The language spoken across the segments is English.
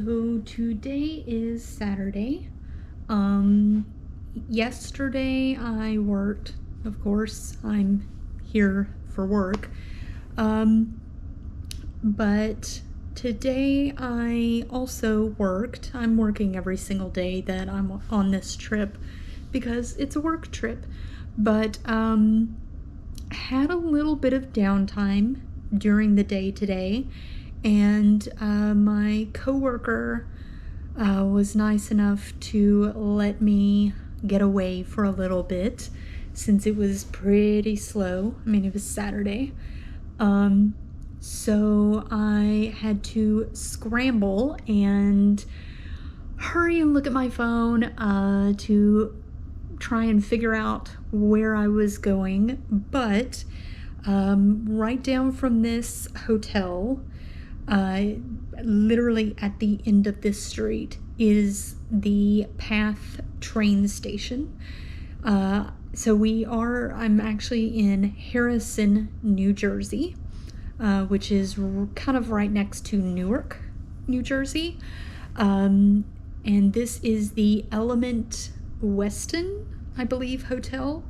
So today is Saturday. Yesterday I worked, of course, I'm here for work. But today I also worked. I'm working every single day that I'm on this trip because it's a work trip. But had a little bit of downtime during the day today, and my coworker was nice enough to let me get away for a little bit since it was pretty slow. I mean, it was Saturday. So I had to scramble and hurry and look at my phone to try and figure out where I was going. But right down from this hotel, literally at the end of this street, is the Path train station. So I'm actually in Harrison, New Jersey, which is kind of right next to Newark, New Jersey. And this is the Element Westin, I believe, hotel.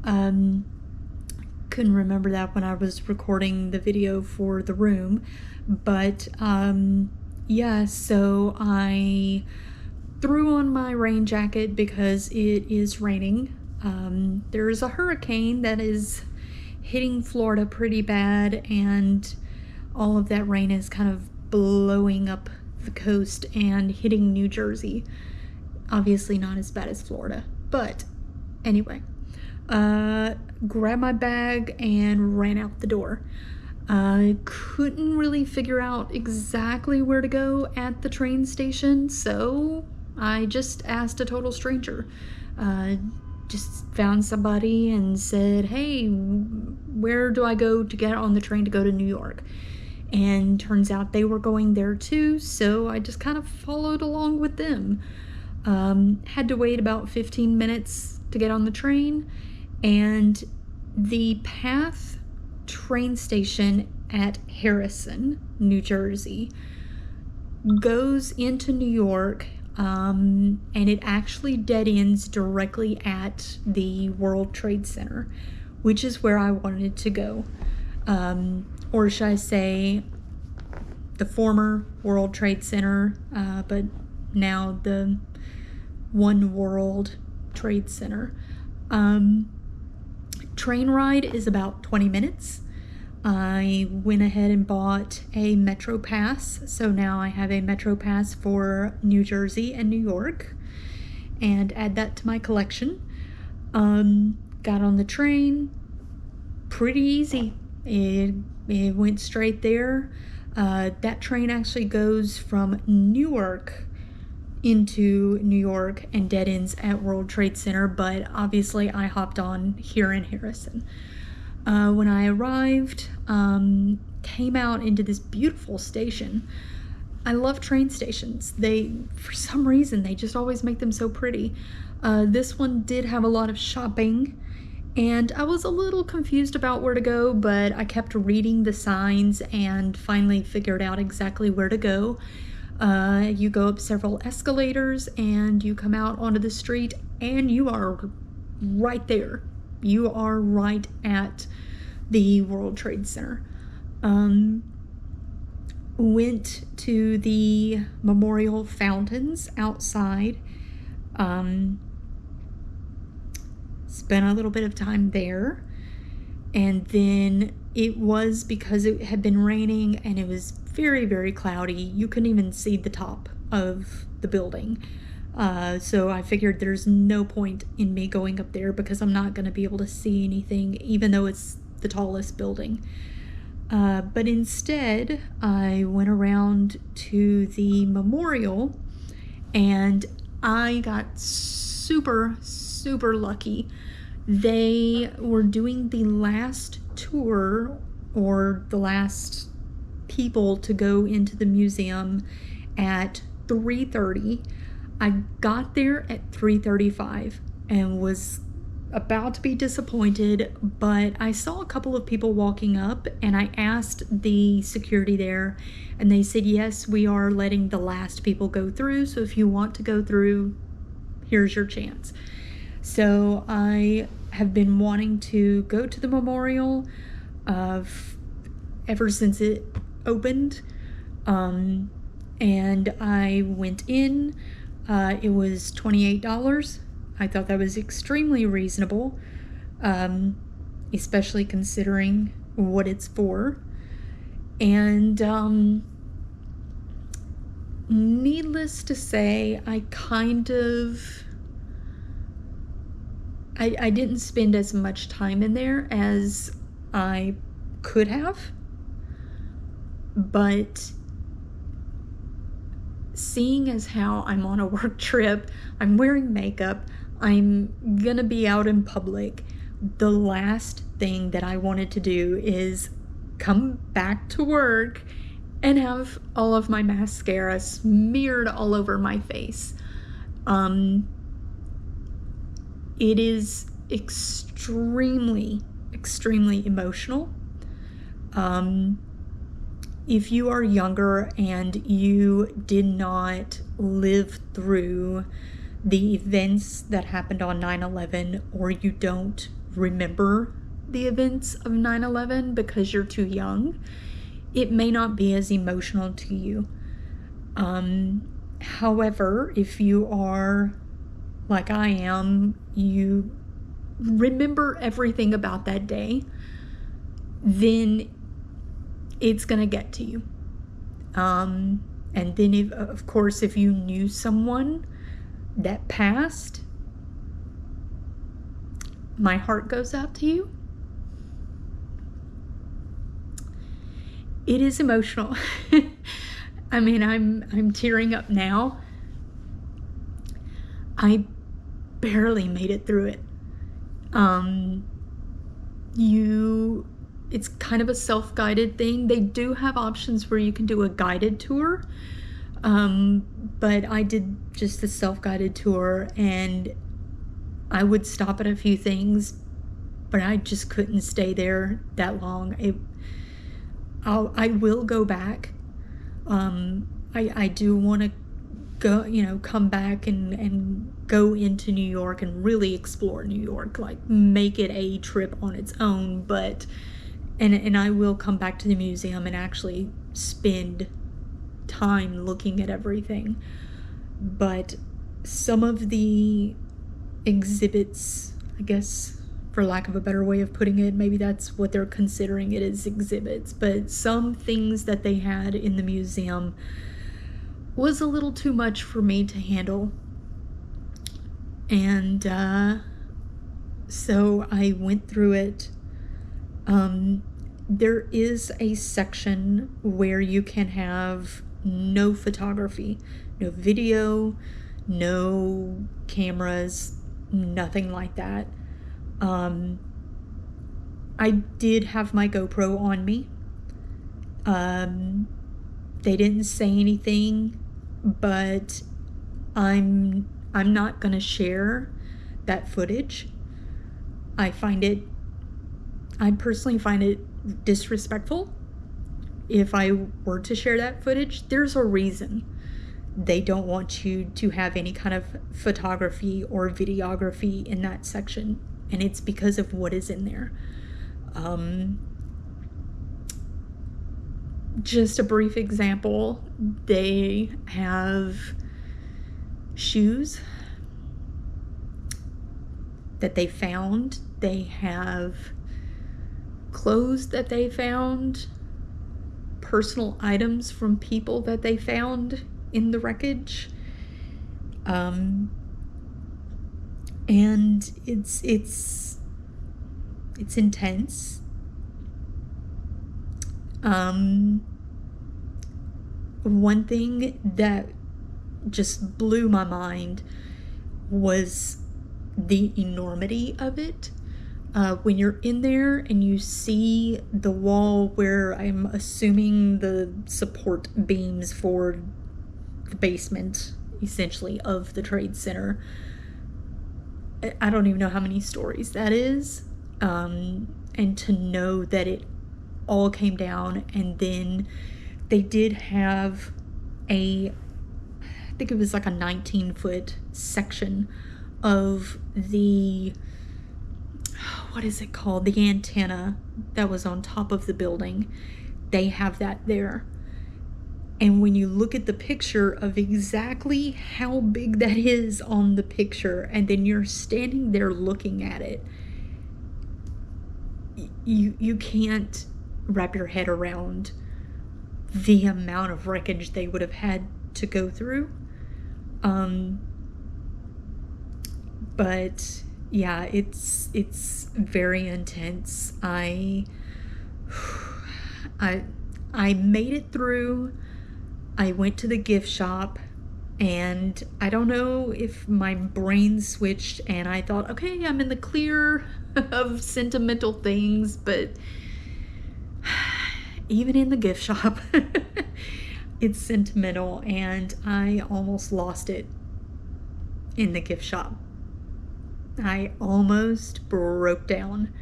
Couldn't remember that when I was recording the video for the room, but yeah, so I threw on my rain jacket because it is raining. There's a hurricane that is hitting Florida pretty bad, and all of that rain is kind of blowing up the coast and hitting New Jersey. Obviously not as bad as Florida, but anyway, grabbed my bag and ran out the door. I couldn't really figure out exactly where to go at the train station, so I just asked a total stranger. Just found somebody and said, hey, where do I go to get on the train to go to New York? And turns out they were going there too, so I just kind of followed along with them. Had to wait about 15 minutes to get on the train, and the Path train station at Harrison, New Jersey, goes into New York, and it actually dead ends directly at the World Trade Center, which is where I wanted to go. Or should I say the former World Trade Center, but now the One World Trade Center. Train ride is about 20 minutes. I went ahead and bought a Metro Pass, so now I have a Metro Pass for New Jersey and New York, and add that to my collection. Got on the train, pretty easy. It went straight there. That train actually goes from Newark into New York and dead ends at World Trade Center, but obviously I hopped on here in Harrison. When I arrived, came out into this beautiful station. I love train stations. For some reason, they just always make them so pretty. This one did have a lot of shopping, and I was a little confused about where to go, but I kept reading the signs and finally figured out exactly where to go. You go up several escalators and you come out onto the street, and you are right there. You are right at the World Trade Center. Went to the memorial fountains outside. Spent a little bit of time there. And then it was, because it had been raining and it was very, very cloudy, you couldn't even see the top of the building. So I figured there's no point in me going up there because I'm not going to be able to see anything, even though it's the tallest building. But instead, I went around to the memorial, and I got super, super lucky. They were doing the last tour, or the last people to go into the museum, at 3:30. I got there at 3:35 and was about to be disappointed, but I saw a couple of people walking up, and I asked the security there, and they said, yes, we are letting the last people go through, so if you want to go through, here's your chance. So I have been wanting to go to the memorial ever since it opened, and I went in. It was $28. I thought that was extremely reasonable, especially considering what it's for. And needless to say, I didn't spend as much time in there as I could have, but seeing as how I'm on a work trip, I'm wearing makeup, I'm gonna be out in public, the last thing that I wanted to do is come back to work and have all of my mascara smeared all over my face. It is extremely emotional. If you are younger and you did not live through the events that happened on 9/11, or you don't remember the events of 9/11 because you're too young, it may not be as emotional to you. However, if you are like I am, you remember everything about that day, then it's gonna get to you. And then of course, if you knew someone that passed, my heart goes out to you. It is emotional. I mean, I'm tearing up now. I barely made it through it. It's kind of a self-guided thing. They do have options where you can do a guided tour, but I did just the self-guided tour, and I would stop at a few things, but I just couldn't stay there that long. I will go back. I do want to go, come back and go into New York and really explore New York, like make it a trip on its own, but and I will come back to the museum and actually spend time looking at everything. But some of the exhibits, I guess, for lack of a better way of putting it, maybe that's what they're considering it as, exhibits, but some things that they had in the museum was a little too much for me to handle. And so I went through it. There is a section where you can have no photography, no video, no cameras, nothing like that. I did have my GoPro on me. They didn't say anything, but I'm not gonna share that footage. I personally find it disrespectful. If I were to share that footage, there's a reason they don't want you to have any kind of photography or videography in that section, and it's because of what is in there. Just a brief example, they have shoes that they found, they have clothes that they found, personal items from people that they found in the wreckage, and it's intense. One thing that just blew my mind was the enormity of it. When you're in there and you see the wall where I'm assuming the support beams for the basement, essentially, of the Trade Center, I don't even know how many stories that is. And to know that it all came down, and then they did have I think it was like a 19-foot section of what is it called? The antenna that was on top of the building. They have that there. And when you look at the picture of exactly how big that is on the picture, and then you're standing there looking at it, you can't wrap your head around the amount of wreckage they would have had to go through. But yeah, it's very intense. I made it through. I went to the gift shop, and I don't know if my brain switched and I thought, okay, I'm in the clear of sentimental things, but even in the gift shop, it's sentimental, and I almost lost it in the gift shop. I almost broke down.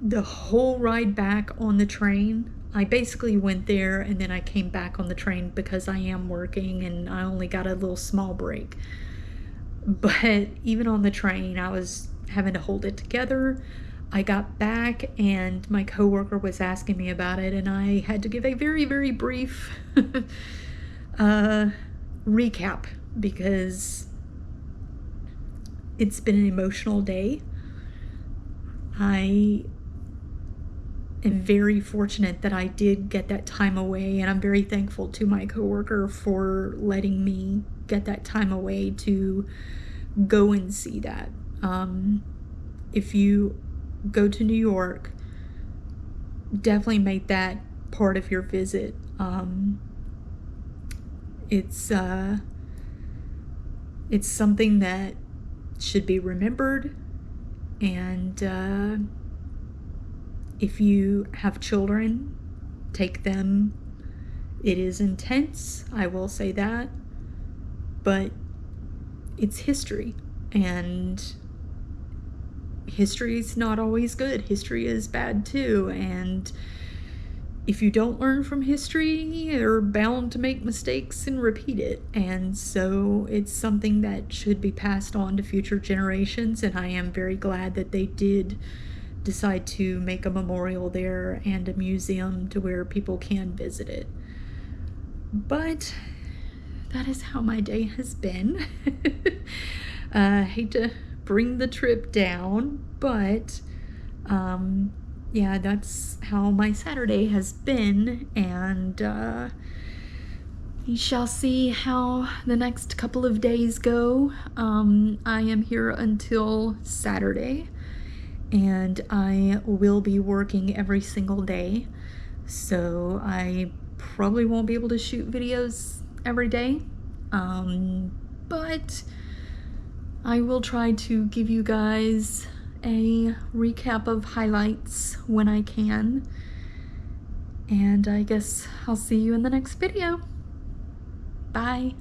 The whole ride back on the train, I basically went there and then I came back on the train because I am working and I only got a little small break. But even on the train, I was having to hold it together. I got back and my coworker was asking me about it, and I had to give a very, very brief recap because it's been an emotional day. I am very fortunate that I did get that time away, and I'm very thankful to my coworker for letting me get that time away to go and see that. If you go to New York, definitely make that part of your visit. It's something that should be remembered, and if you have children, take them. It is intense, I will say that, but it's history, and history is not always good. History is bad too, and if you don't learn from history, you're bound to make mistakes and repeat it. And so it's something that should be passed on to future generations, and I am very glad that they did decide to make a memorial there and a museum to where people can visit it. But that is how my day has been. I hate to bring the trip down, but yeah, that's how my Saturday has been, and we shall see how the next couple of days go. I am here until Saturday, and I will be working every single day, so I probably won't be able to shoot videos every day, but I will try to give you guys a recap of highlights when I can, and I guess I'll see you in the next video. Bye.